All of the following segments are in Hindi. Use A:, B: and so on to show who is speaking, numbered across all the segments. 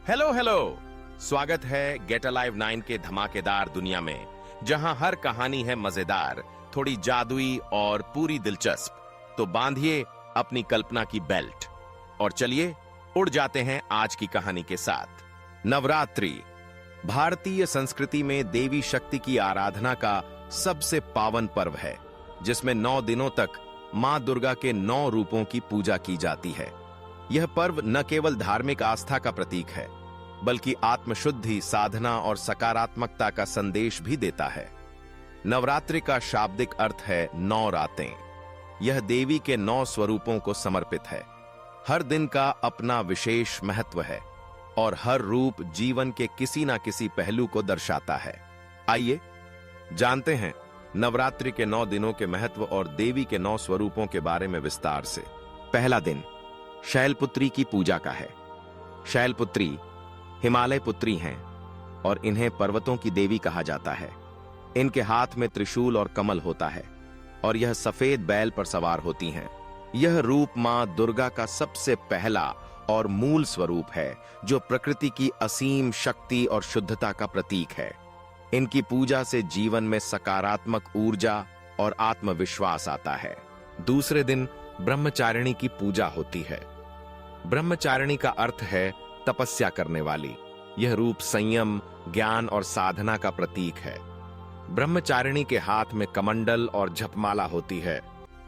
A: Hello hello. स्वागत है गेट अलाइव 9 के धमाकेदार दुनिया में, जहां हर कहानी है मजेदार, थोड़ी जादुई और पूरी दिलचस्प। तो बांधिए अपनी कल्पना की बेल्ट और चलिए उड़ जाते हैं आज की कहानी के साथ। नवरात्रि भारतीय संस्कृति में देवी शक्ति की आराधना का सबसे पावन पर्व है, जिसमें 9 दिनों तक मां दुर्गा के 9 रूपों की पूजा की जाती है। यह पर्व न केवल धार्मिक आस्था का प्रतीक है, बल्कि आत्मशुद्धि, साधना और सकारात्मकता का संदेश भी देता है। नवरात्रि का शाब्दिक अर्थ है 9 रातें। यह देवी के 9 स्वरूपों को समर्पित है। हर दिन का अपना विशेष महत्व है और हर रूप जीवन के किसी न किसी पहलू को दर्शाता है। आइए जानते हैं नवरात्रि के 9 दिनों के महत्व और देवी के 9 स्वरूपों के बारे में विस्तार से। पहला दिन शैलपुत्री की पूजा का है। शैलपुत्री हिमालय पुत्री हैं और इन्हें पर्वतों की देवी कहा जाता है। इनके हाथ में त्रिशूल और कमल होता है और यह सफेद बैल पर सवार होती हैं। यह रूप मां दुर्गा का सबसे पहला और मूल स्वरूप है, जो प्रकृति की असीम शक्ति और शुद्धता का प्रतीक है। इनकी पूजा से जीवन में सकारात्मक ऊर्जा और आत्मविश्वास आता है। दूसरे दिन ब्रह्मचारिणी की पूजा होती है। ब्रह्मचारिणी का अर्थ है तपस्या करने वाली। यह रूप संयम, ज्ञान और साधना का प्रतीक है। ब्रह्मचारिणी के हाथ में कमंडल और जपमाला होती है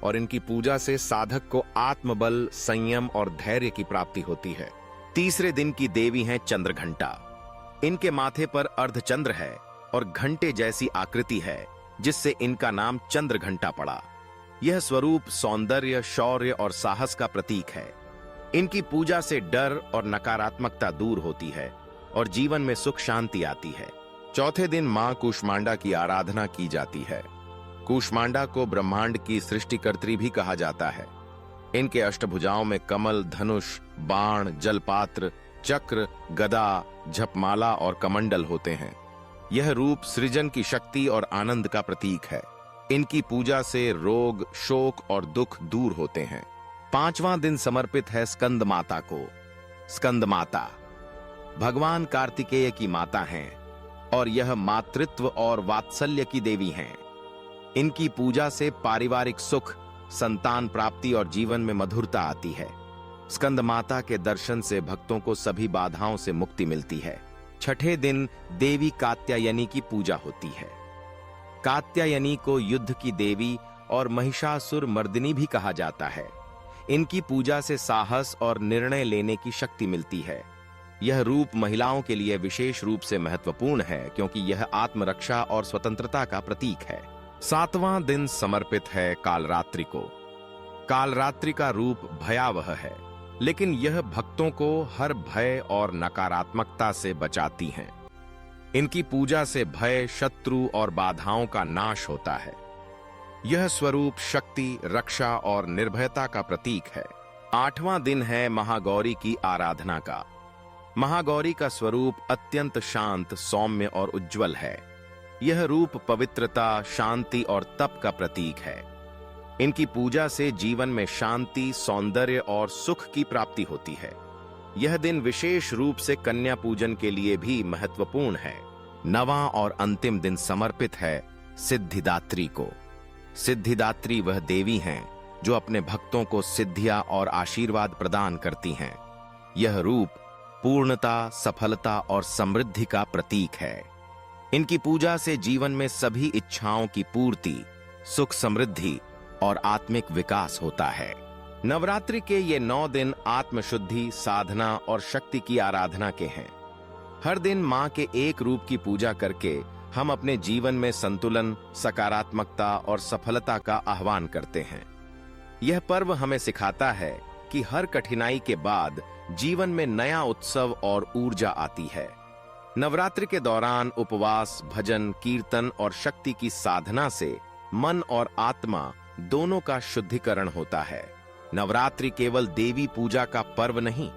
A: और इनकी पूजा से साधक को आत्मबल, संयम और धैर्य की प्राप्ति होती है। तीसरे दिन की देवी हैं चंद्रघंटा। इनके माथे पर अर्धचंद्र है और घंटे जैसी आकृति है, जिससे इनका नाम चंद्रघंटा पड़ा। यह स्वरूप सौंदर्य, शौर्य और साहस का प्रतीक है। इनकी पूजा से डर और नकारात्मकता दूर होती है और जीवन में सुख शांति आती है। चौथे दिन मां कूष्मांडा की आराधना की जाती है। कूष्मांडा को ब्रह्मांड की सृष्टिकर्त्री भी कहा जाता है। इनके अष्टभुजाओं में कमल, धनुष, बाण, जलपात्र, चक्र, गदा, झपमाला और कमंडल होते हैं। यह रूप सृजन की शक्ति और आनंद का प्रतीक है। इनकी पूजा से रोग, शोक और दुख दूर होते हैं। 5वां दिन समर्पित है स्कंद माता को। स्कंद माता भगवान कार्तिकेय की माता हैं और यह मातृत्व और वात्सल्य की देवी हैं। इनकी पूजा से पारिवारिक सुख, संतान प्राप्ति और जीवन में मधुरता आती है। स्कंद माता के दर्शन से भक्तों को सभी बाधाओं से मुक्ति मिलती है। 6ठे दिन देवी कात्यायनी की पूजा होती है। कात्यायनी को युद्ध की देवी और महिषासुर मर्दिनी भी कहा जाता है। इनकी पूजा से साहस और निर्णय लेने की शक्ति मिलती है। यह रूप महिलाओं के लिए विशेष रूप से महत्वपूर्ण है, क्योंकि यह आत्मरक्षा और स्वतंत्रता का प्रतीक है। 7वां दिन समर्पित है कालरात्रि को। कालरात्रि का रूप भयावह है, लेकिन यह भक्तों को हर भय और नकारात्मकता से बचाती हैं। इनकी पूजा से भय, शत्रु और बाधाओं का नाश होता है। यह स्वरूप शक्ति, रक्षा और निर्भयता का प्रतीक है। 8वां दिन है महागौरी की आराधना का। महागौरी का स्वरूप अत्यंत शांत, सौम्य और उज्जवल है। यह रूप पवित्रता, शांति और तप का प्रतीक है। इनकी पूजा से जीवन में शांति, सौंदर्य और सुख की प्राप्ति होती है। यह दिन विशेष रूप से कन्या पूजन के लिए भी महत्वपूर्ण है। 9वां और अंतिम दिन समर्पित है सिद्धिदात्री को। सिद्धिदात्री वह देवी हैं जो अपने भक्तों को सिद्धियां और आशीर्वाद प्रदान करती हैं। यह रूप पूर्णता, सफलता और समृद्धि का प्रतीक है। इनकी पूजा से जीवन में सभी इच्छाओं की पूर्ति, सुख, समृद्धि और आत्मिक विकास होता है। नवरात्रि के ये 9 दिन आत्मशुद्धि, साधना और शक्ति की आराधना के हैं। हर दिन मां के एक रूप की पूजा करके हम अपने जीवन में संतुलन, सकारात्मकता और सफलता का आह्वान करते हैं। यह पर्व हमें सिखाता है कि हर कठिनाई के बाद जीवन में नया उत्सव और ऊर्जा आती है। नवरात्रि के दौरान उपवास, भजन, कीर्तन और शक्ति की साधना से मन और आत्मा दोनों का शुद्धिकरण होता है। नवरात्रि केवल देवी पूजा का पर्व नहीं,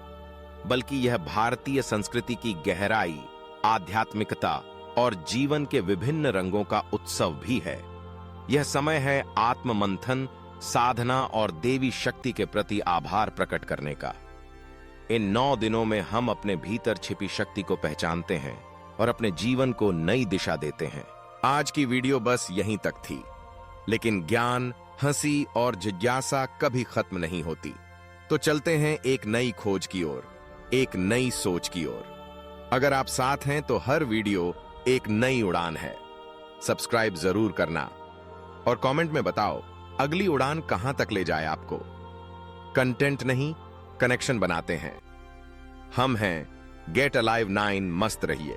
A: बल्कि यह भारतीय संस्कृति की गहराई, आध्यात्मिकता और जीवन के विभिन्न रंगों का उत्सव भी है। यह समय है आत्म मंथन, साधना और देवी शक्ति के प्रति आभार प्रकट करने का। इन 9 दिनों में हम अपने भीतर छिपी शक्ति को पहचानते हैं और अपने जीवन को नई दिशा देते हैं। आज की वीडियो बस यहीं तक थी, लेकिन ज्ञान, हंसी और जिज्ञासा कभी खत्म नहीं होती। तो चलते हैं एक नई खोज की ओर, एक नई सोच की ओर। अगर आप साथ हैं तो हर वीडियो एक नई उड़ान है। सब्सक्राइब जरूर करना और कमेंट में बताओ अगली उड़ान कहां तक ले जाए आपको। कंटेंट नहीं, कनेक्शन बनाते हैं। हम हैं गेट अलाइव 9। मस्त रहिए।